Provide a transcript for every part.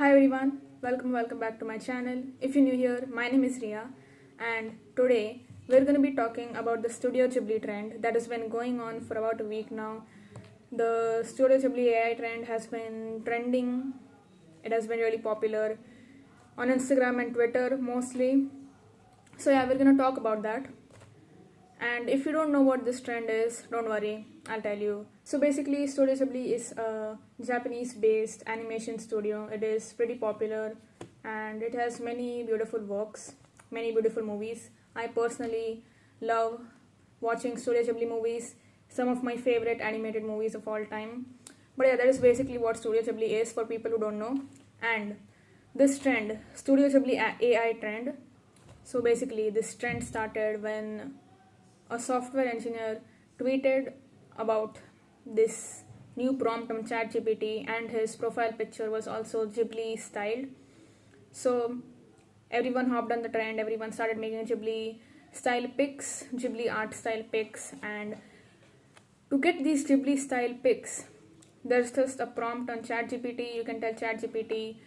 Hi everyone, welcome back to my channel. If you're new here, my name is Ria, and today we're going to be talking about the Studio Ghibli trend that has been going on for about a week now. The Studio Ghibli AI trend has been trending. It has been really popular on Instagram and Twitter mostly. So yeah, we're going to talk about that. And if you don't know what this trend is, don't worry, I'll tell you. So basically, Studio Ghibli is a Japanese-based animation studio. It is pretty popular and it has many beautiful works, many beautiful movies. I personally love watching Studio Ghibli movies, some of my favorite animated movies of all time. But yeah, that is basically what Studio Ghibli is for people who don't know. And this trend, Studio Ghibli AI trend, so basically this trend started when a software engineer tweeted about this new prompt on ChatGPT, and his profile picture was also Ghibli styled. So everyone hopped on the trend, everyone started making Ghibli style pics, Ghibli art style pics, and to get these Ghibli style pics, there's just a prompt on ChatGPT. You can tell ChatGPT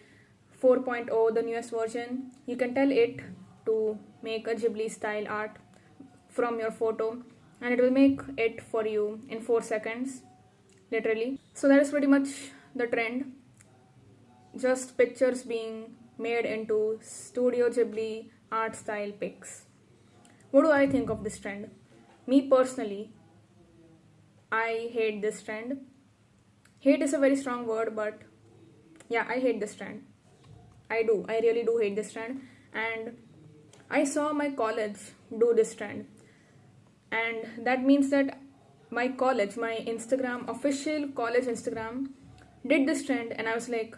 4.0, the newest version, you can tell it to make a Ghibli style art from your photo, and it will make it for you in 4 seconds, literally. So that is pretty much the trend, just pictures being made into Studio Ghibli art style pics. What do I think of this trend? Me personally, I hate this trend. Hate is a very strong word, but yeah, I hate this trend. I really do hate this trend. And I saw my college do this trend, and that means that my college, my Instagram, official college Instagram, did this trend, and I was like,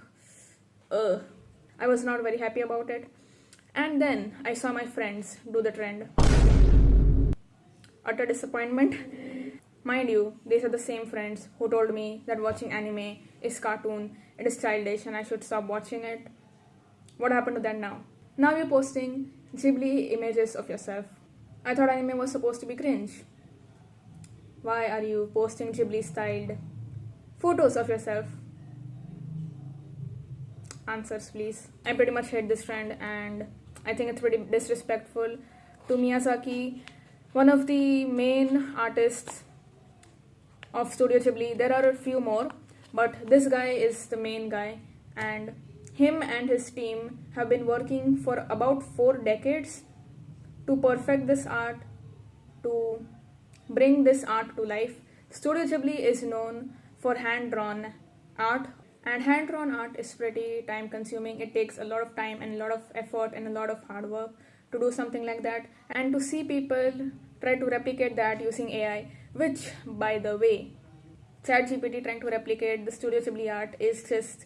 I was not very happy about it. And then I saw my friends do the trend. Utter disappointment. Mind you, these are the same friends who told me that watching anime is cartoon, it is childish, and I should stop watching it. What happened to that now? Now you're posting Ghibli images of yourself. I thought anime was supposed to be cringe. Why are you posting Ghibli styled photos of yourself? Answers, please. I pretty much hate this trend, and I think it's pretty disrespectful to Miyazaki, one of the main artists of Studio Ghibli. There are a few more, but this guy is the main guy, and him and his team have been working for about 4 decades to perfect this art, to bring this art to life. Studio Ghibli is known for hand-drawn art, and hand-drawn art is pretty time-consuming. It takes a lot of time and a lot of effort and a lot of hard work to do something like that. And to see people try to replicate that using AI, which, by the way, ChatGPT trying to replicate the Studio Ghibli art is just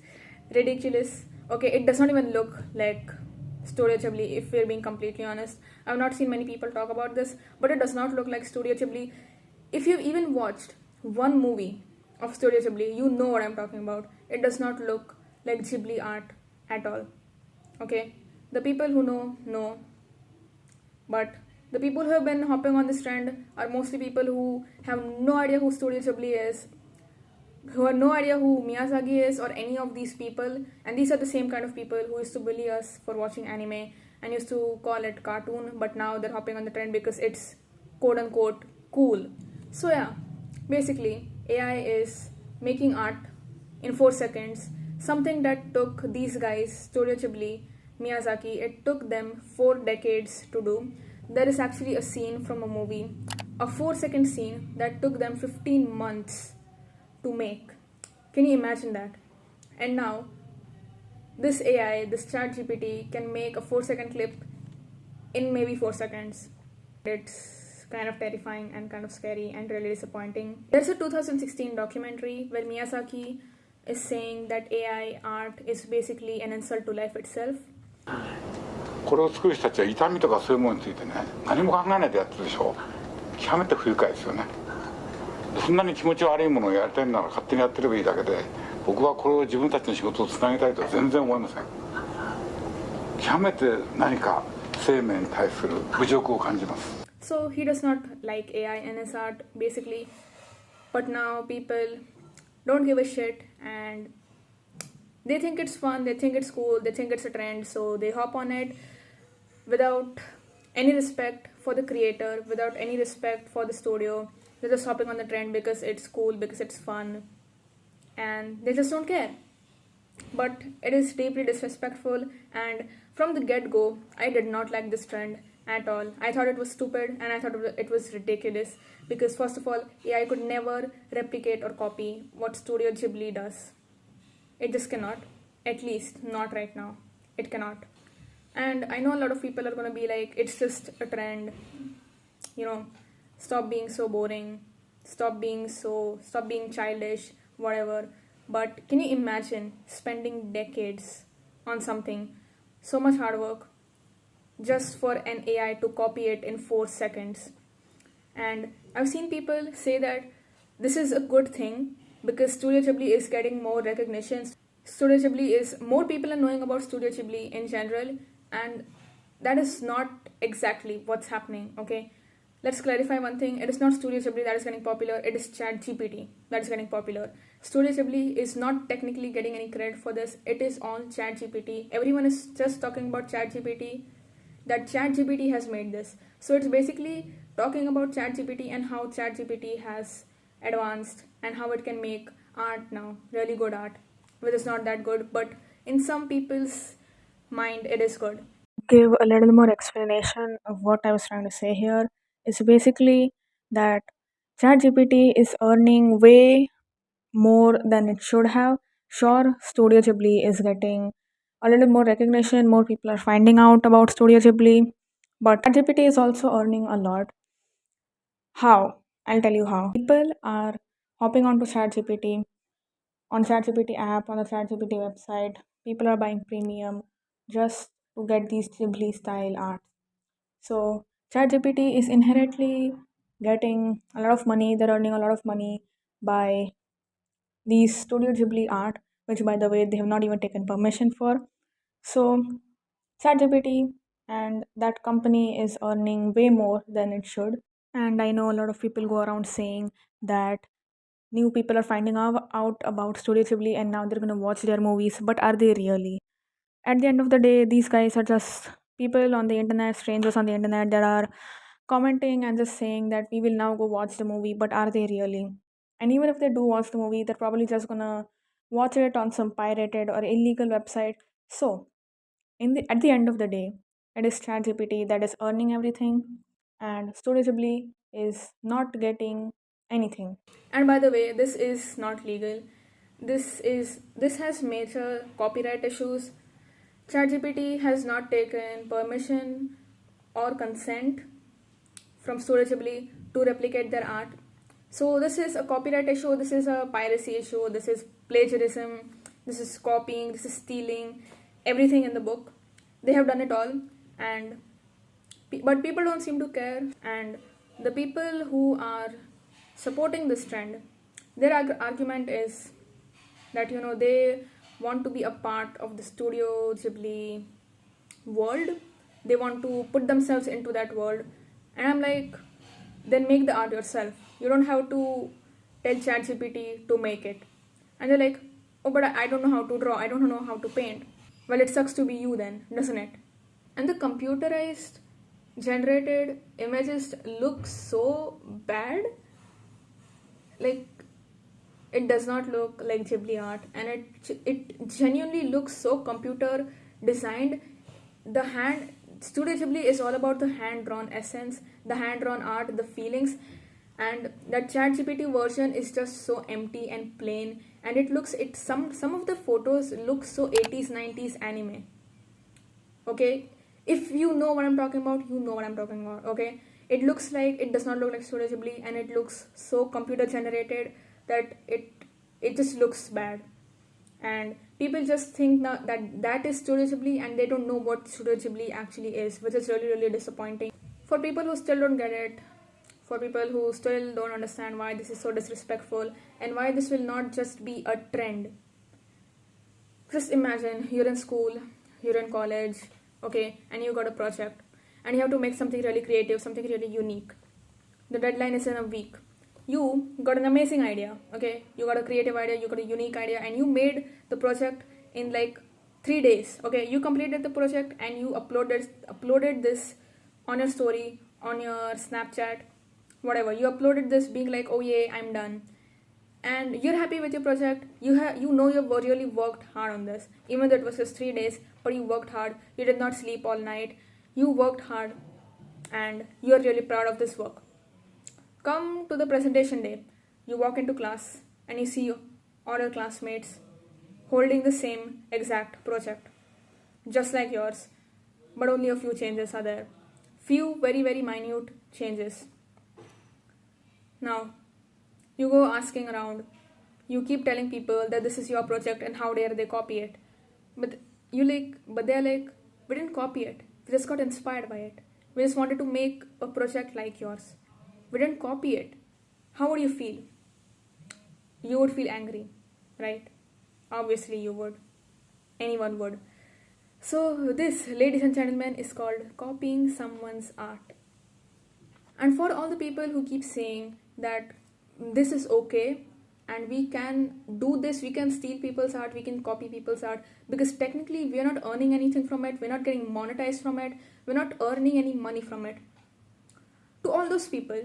ridiculous. Okay, it does not even look like Studio Ghibli, if we're being completely honest. I've not seen many people talk about this, but it does not look like Studio Ghibli. If you've even watched one movie of Studio Ghibli, you know what I'm talking about. It does not look like Ghibli art at all. Okay, the people who know, but the people who have been hopping on this trend are mostly people who have no idea who Studio Ghibli is, who have no idea who Miyazaki is or any of these people. And these are the same kind of people who used to bully us for watching anime and used to call it cartoon, but now they're hopping on the trend because it's quote unquote cool. So yeah, basically AI is making art in 4 seconds, something that took these guys, Studio Ghibli, Miyazaki, it took them 4 decades to do. There is actually a scene from a movie, a 4-second scene that took them 15 months to make. Can you imagine that? And now this AI, this ChatGPT, can make a 4-second clip in maybe 4 seconds. It's kind of terrifying and kind of scary and really disappointing. There's a 2016 documentary where Miyazaki is saying that AI art is basically an insult to life itself. これを作る人たちは痛みとかそういうものについてね、何も考えないでやってるでしょ。極めて不愉快ですよね。そんなに気持ち悪いものをやりたいなら勝手にやってればいいだけで、僕はこれを自分たちの仕事をつなげたいとは全然思いません。極めて何か生命に対する侮辱を感じます。So he does not like AI in his art, basically. But now people don't give a shit, and They think it's fun, they think it's cool, they think it's a trend, so they hop on it without any respect for the creator, without any respect for the studio. They're just hopping on the trend because it's cool, because it's fun, and they just don't care. But it is deeply disrespectful, and from the get go, I did not like this trend at all. I thought it was stupid and I thought it was ridiculous because, first of all, AI could never replicate or copy what Studio Ghibli does. It just cannot, at least not right now. It cannot. And I know a lot of people are gonna be like, it's just a trend, you know, stop being so boring, stop being childish, whatever. But can you imagine spending decades on something, so much hard work, just for an AI to copy it in 4 seconds? And I've seen people say that this is a good thing because Studio Ghibli is getting more recognition. Studio Ghibli is more people are knowing about Studio Ghibli in general, and that is not exactly what's happening. Okay, let's clarify one thing: it is not Studio Ghibli that is getting popular; it is ChatGPT that is getting popular. Studio Ghibli is not technically getting any credit for this; it is on ChatGPT. Everyone is just talking about ChatGPT, that ChatGPT has made this. So it's basically talking about ChatGPT and how ChatGPT has advanced and how it can make art now, really good art, which is not that good, but in some people's mind it is good. Give a little more explanation of what I was trying to say here is basically that ChatGPT is earning way more than it should have. Sure, Studio Ghibli is getting a little more recognition, more people are finding out about Studio Ghibli, but ChatGPT is also earning a lot. How? I'll tell you how. People are hopping onto ChatGPT, on ChatGPT app, on the ChatGPT website. People are buying premium just to get these Ghibli style art. So ChatGPT is inherently getting a lot of money. They're earning a lot of money by these Studio Ghibli art, which by the way they have not even taken permission for. So ChatGPT and that company is earning way more than it should. And I know a lot of people go around saying that new people are finding out about Studio Ghibli and now they're gonna watch their movies, but are they really? At the end of the day, these guys are just people on the internet, strangers on the internet that are commenting and just saying that we will now go watch the movie, but are they really? And even if they do watch the movie, they're probably just gonna watch it on some pirated or illegal website. So, at the end of the day, it is ChatGPT that is earning everything, and Studio Ghibli is not getting anything. And by the way, this is not legal. This has major copyright issues. ChatGPT has not taken permission or consent from Studio Ghibli to replicate their art. So this is a copyright issue, this is a piracy issue, this is plagiarism, this is copying, this is stealing, everything in the book. They have done it all, and but people don't seem to care. And the people who are supporting this trend, their argument is that they want to be a part of the Studio Ghibli world. They want to put themselves into that world, and I'm like, then make the art yourself. You don't have to tell ChatGPT to make it. And they're like, oh, but I don't know how to draw. I don't know how to paint. Well, it sucks to be you then, doesn't it? And the computerized generated images look so bad. Like, it does not look like Ghibli art, and it genuinely looks so computer designed. The hand Studio Ghibli is all about the hand drawn essence, the hand drawn art, the feelings, and that ChatGPT version is just so empty and plain. And some of the photos look so 80s 90s anime. Okay, if you know what I'm talking about, you know what I'm talking about. Okay, it does not look like Studio Ghibli, and it looks so computer generated that it just looks bad. And people just think now that is Studio Ghibli, and they don't know what Studio Ghibli actually is, which is really really disappointing. For people who still don't get it, for people who still don't understand why this is so disrespectful and why this will not just be a trend. Just imagine you're in school, you're in college, okay, and you got a project, and you have to make something really creative, something really unique. The deadline is in a week. You got an amazing idea, okay, you got a creative idea, you got a unique idea, and you made the project in like 3 days. Okay, you completed the project and you uploaded this on your story, on your Snapchat, whatever. You uploaded this being like, oh yeah, I'm done, and you're happy with your project. You know you've really worked hard on this, even though it was just 3 days, but you worked hard. You did not sleep all night. You worked hard, and you're really proud of this work. Come to the presentation day. You walk into class and you see all your classmates holding the same exact project, just like yours, but only a few changes are there. Few very, very minute changes. Now, you go asking around, you keep telling people that this is your project and how dare they copy it. But they're like, we didn't copy it. We just got inspired by it. We just wanted to make a project like yours. We didn't copy it. How would you feel? You would feel angry, right? Obviously, you would. Anyone would. So, this, ladies and gentlemen, is called copying someone's art. And for all the people who keep saying that this is okay and we can do this, we can steal people's art, we can copy people's art, because technically we are not earning anything from it, we're not getting monetized from it, we're not earning any money from it. To all those people,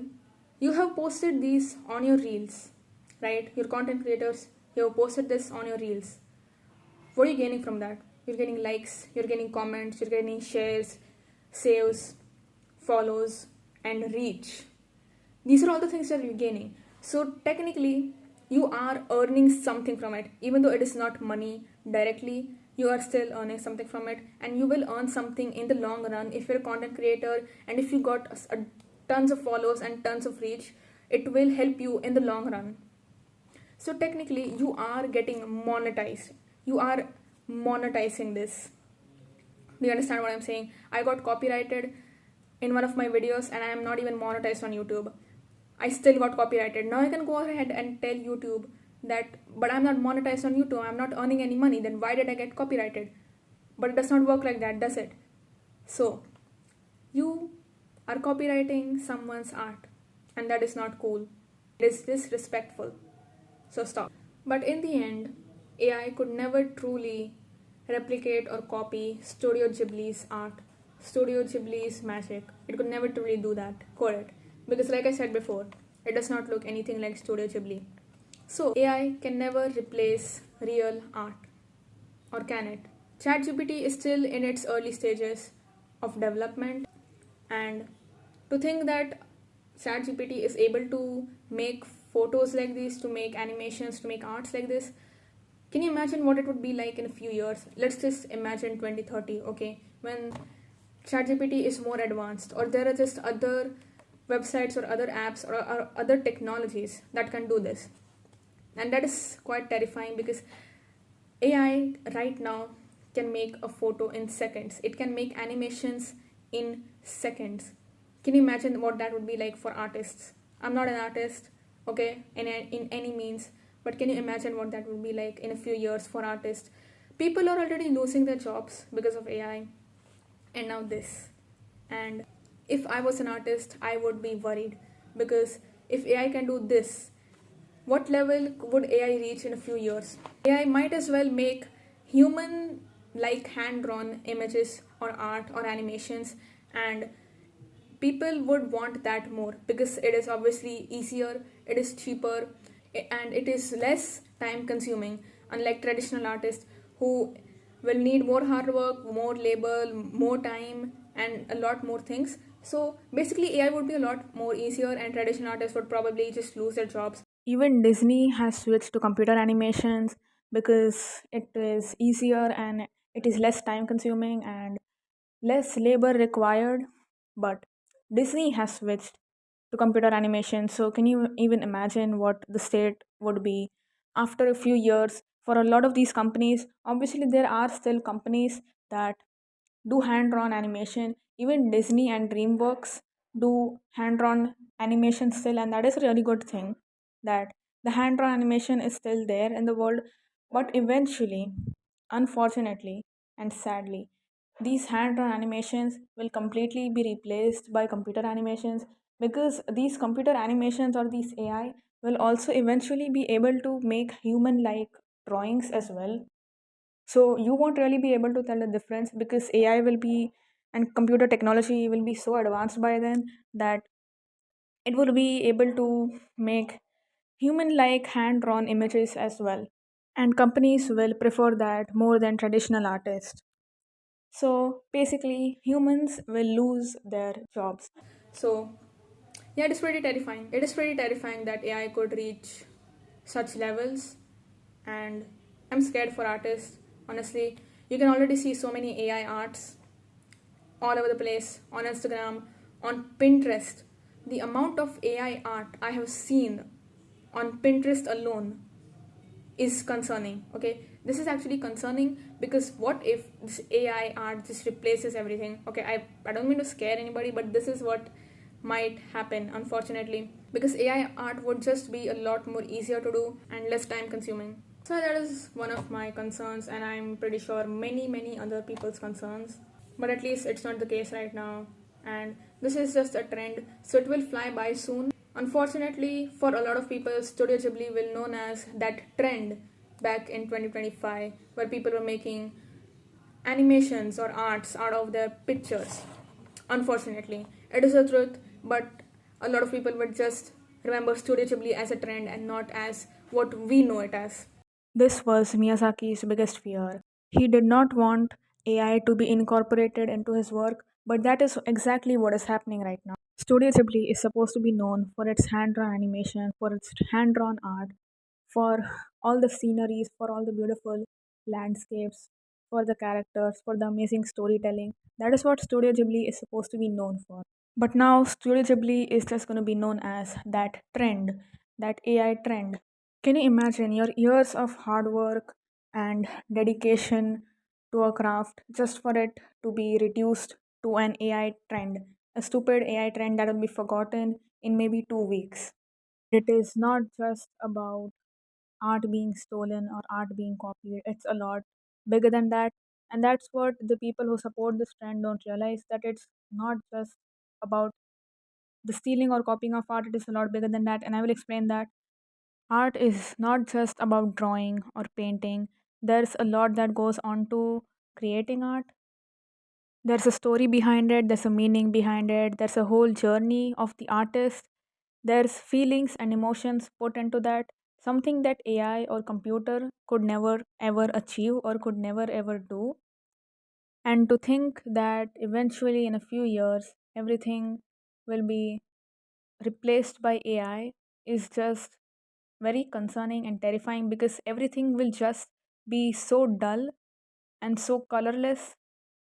you have posted these on your reels, right? Your content creators, you have posted this on your reels. What are you gaining from that? You're getting likes, you're getting comments, you're getting shares, saves, follows, and reach. These are all the things that you're gaining. So technically, you are earning something from it. Even though it is not money directly, you are still earning something from it, and you will earn something in the long run if you're a content creator and if you got tons of followers and tons of reach. It will help you in the long run. So technically, you are getting monetized. You are monetizing this. Do you understand what I'm saying? I got copyrighted in one of my videos and I am not even monetized on YouTube. I still got copyrighted. Now I can go ahead and tell YouTube that, but I'm not monetized on YouTube, I'm not earning any money, then why did I get copyrighted? But it does not work like that, does it? So, you are copywriting someone's art, and that is not cool. It is disrespectful. So stop. But in the end, AI could never truly replicate or copy Studio Ghibli's art, Studio Ghibli's magic. It could never truly do that, could it? Because, like I said before, it does not look anything like Studio Ghibli. So, AI can never replace real art. Or can it? ChatGPT is still in its early stages of development, and to think that ChatGPT is able to make photos like this, to make animations, to make arts like this, can you imagine what it would be like in a few years? Let's just imagine 2030, okay, when ChatGPT is more advanced, or there are just other websites or other apps or other technologies that can do this. And that is quite terrifying, because AI right now can make a photo in seconds. It can make animations in seconds. Can you imagine what that would be like for artists? I'm not an artist, okay, in any means, but can you imagine what that would be like in a few years for artists? People are already losing their jobs because of AI, and now this. And if I was an artist, I would be worried, because if AI can do this, what level would AI reach in a few years? AI might as well make human like hand drawn images or art or animations, and people would want that more because it is obviously easier, it is cheaper, and it is less time consuming, unlike traditional artists who will need more hard work, more labor, more time, and a lot more things. So basically, AI would be a lot more easier, and traditional artists would probably just lose their jobs. Even Disney has switched to computer animations because it is easier and it is less time consuming and less labor required. But Disney has switched to computer animation. So, can you even imagine what the state would be after a few years for a lot of these companies? Obviously, there are still companies that do hand drawn animation. Even Disney and DreamWorks do hand drawn animation still, and that is a really good thing that the hand drawn animation is still there in the world. But eventually, unfortunately and sadly, these hand drawn animations will completely be replaced by computer animations, because these computer animations or these AI will also eventually be able to make human like drawings as well. So you won't really be able to tell the difference because AI will be and computer technology will be so advanced by then that it will be able to make human like hand drawn images as well. And companies will prefer that more than traditional artists. So basically, humans will lose their jobs. So, yeah, it is pretty terrifying. It is pretty terrifying that AI could reach such levels, and I'm scared for artists. Honestly, you can already see so many AI arts all over the place on Instagram, on Pinterest. The amount of AI art I have seen on Pinterest alone is concerning. Okay, this is actually concerning because what if this AI art just replaces everything? Okay, I don't mean to scare anybody, but this is what might happen, unfortunately, because AI art would just be a lot more easier to do and less time consuming. So that is one of my concerns, and I'm pretty sure many other people's concerns, but at least it's not the case right now, and this is just a trend, so it will fly by soon. Unfortunately, for a lot of people, Studio Ghibli will known as that trend back in 2025, where people were making animations or arts out of their pictures. Unfortunately, it is the truth, but a lot of people would just remember Studio Ghibli as a trend and not as what we know it as. This was Miyazaki's biggest fear. He did not want AI to be incorporated into his work, but that is exactly what is happening right now. Studio Ghibli is supposed to be known for its hand drawn animation, for its hand drawn art, for all the sceneries, for all the beautiful landscapes, for the characters, for the amazing storytelling. That is what Studio Ghibli is supposed to be known for. But now Studio Ghibli is just going to be known as that trend, that AI trend. Can you imagine your years of hard work and dedication to a craft just for it to be reduced to an AI trend? A stupid AI trend that will be forgotten in maybe 2 weeks. It is not just about art being stolen or art being copied, it's a lot bigger than that. And that's what the people who support this trend don't realize, that it's not just about the stealing or copying of art, it is a lot bigger than that. And I will explain that. Art is not just about drawing or painting, there's a lot that goes on to creating art. There's a story behind it, there's a meaning behind it, there's a whole journey of the artist, there's feelings and emotions put into that, something that AI or computer could never ever achieve or could never ever do. And to think that eventually in a few years everything will be replaced by AI is just very concerning and terrifying, because everything will just be so dull and so colorless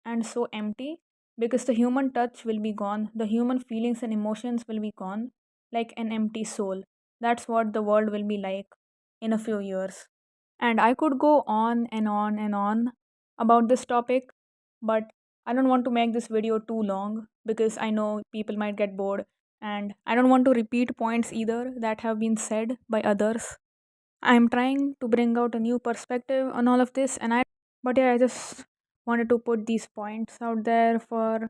and so empty, because the human touch will be gone, the human feelings and emotions will be gone, like an empty soul. That's what the world will be like in a few years. And I could go on and on and on about this topic, but I don't want to make this video too long because I know people might get bored, and I don't want to repeat points either that have been said by others. I'm trying to bring out a new perspective on all of this, but yeah, I just wanted to put these points out there for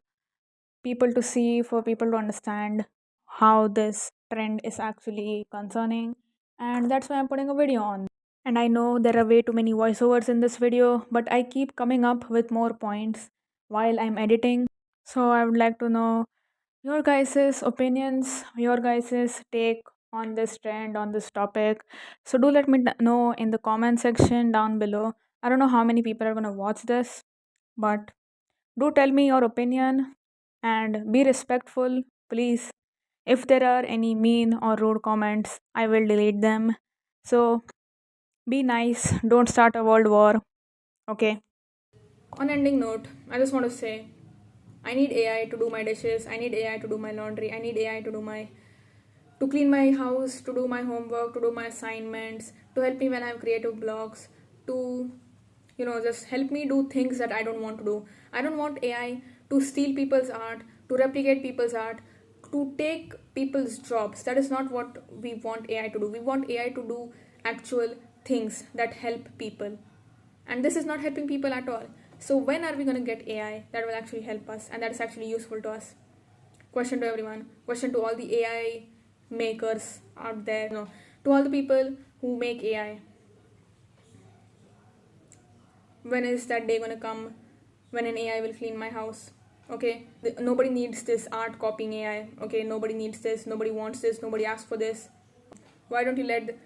people to see, for people to understand how this trend is actually concerning, and that's why I'm putting a video on. And I know there are way too many voiceovers in this video, but I keep coming up with more points while I'm editing. So I would like to know your guys' opinions, your guys' take on this trend, on this topic. So do let me know in the comment section down below. I don't know how many people are gonna watch this, but do tell me your opinion and be respectful, please. If there are any mean or rude comments, I will delete them. So be nice, don't start a world war, okay? On ending note, I just want to say I need AI to do my dishes, I need AI to do my laundry, I need AI to clean my house, to do my homework, to do my assignments, to help me when I have creative blocks, to just help me do things that I don't want to do. I don't want AI to steal people's art, to replicate people's art, to take people's jobs. That is not what we want AI to do. We want AI to do actual things that help people. And this is not helping people at all. So when are we going to get AI that will actually help us and that is actually useful to us? Question to everyone, question to all the AI makers out there, to all the people who make AI. when is that day gonna come when an AI will clean my house? Okay, nobody needs this art copying AI. Okay, nobody needs this, nobody wants this, nobody asked for this. Why don't you let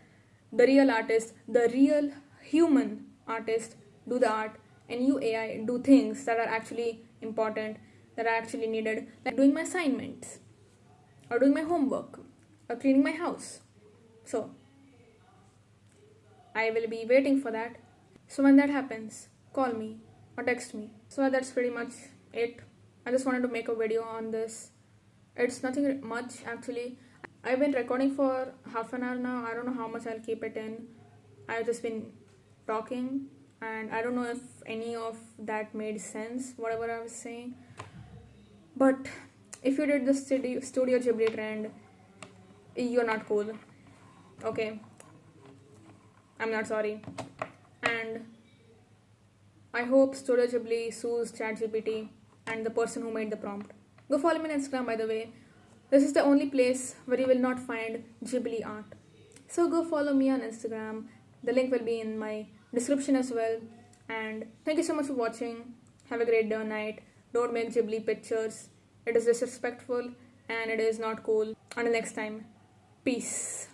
the real artist, the real human artist, do the art, and you AI do things that are actually important, that are actually needed, like doing my assignments, or doing my homework, or cleaning my house. So I will be waiting for that. So when that happens, call me or text me. So that's pretty much it. I just wanted to make a video on this. It's nothing much actually. I've been recording for half an hour now. I don't know how much I'll keep it in. I've just been talking and I don't know if any of that made sense, whatever I was saying. But if you did the Studio Ghibli trend, you're not cool. Okay, I'm not sorry. And I hope Studio Ghibli sues ChatGPT and the person who made the prompt. Go follow me on Instagram, by the way. This is the only place where you will not find Ghibli art. So go follow me on Instagram. The link will be in my description as well. And thank you so much for watching. Have a great day or night. Don't make Ghibli pictures. It is disrespectful and it is not cool. Until next time, peace.